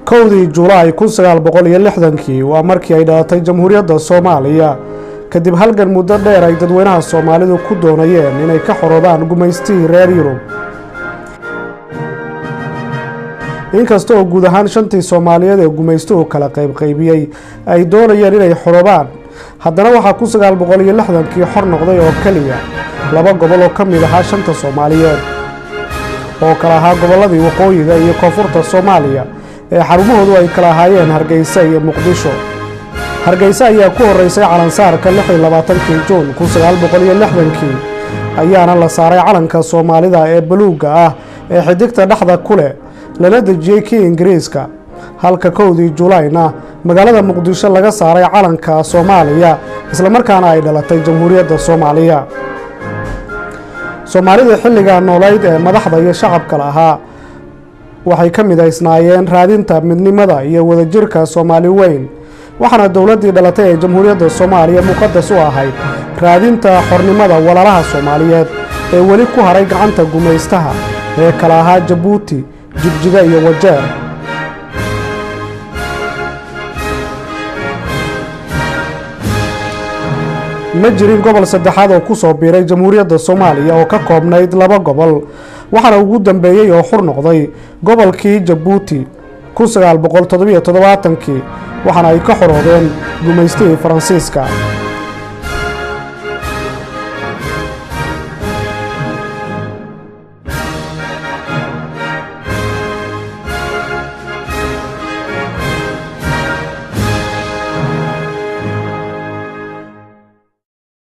kowdii Juulaay 1960 waa markii ay dhalatay Jamhuuriyadda Soomaaliya kadib halgan muddo dheer ay dadweynaha Soomaalidu ku doonayeen inay ka xoroodaan gumaystii reer Yurub. inkastoo guud ahaan shantii Soomaaliyeed ee gumaystuhu kala qaybiyay ay doonayeen inay xoroobaan, haddana waxaa 1960kii xor noqday oo kaliya laba gobol oo ka mid ahaa shanta Soomaaliyeed oo kala ahaa gobolladii waqooyiga iyo koonfurta Soomaaliya ee xarumahoodu ay kala ahaayeen Hargeysa iyo Muqdisho. Hargeysa ayaa ku horeysay calansaarka 26 Juun 1960 ayaana la saaray calanka Soomaalida ee buluuga ah ee xidigta dhaxda ku leh lana dejiyay kii Ingiriiska, halka 1 Juulaayna magaalada Muqdisho laga saaray calanka Soomaaliya isla markaana ay dhalatay Jamhuuriyadda Soomaaliya. Soomaalida xilliga noolayd ee madaxda iyo shacabka lahaa waxay ka midaysnaayeen raadinta midnimada iyo wadajirka Soomaali weyn, waxaana dawladdii dhalatay ee Jamhuuriyadda Soomaaliya muqadas u ahayd raadinta xornimada walaalaha Soomaaliyeed ee weli ku haray gacanta gumaystaha ee kala ahaa Jabuuti, Jigjiga iyo Wajeer. ma jirin gobol saddexaad oo ku soo biiray Jamhuuriyadda Soomaaliya oo ka koobnayd laba gobol, waxaana ugu dambeeyay oo xor noqday gobolkii Jabuuti 1977 waxaana ay ka xoroodeen gumaystii Faransiiska.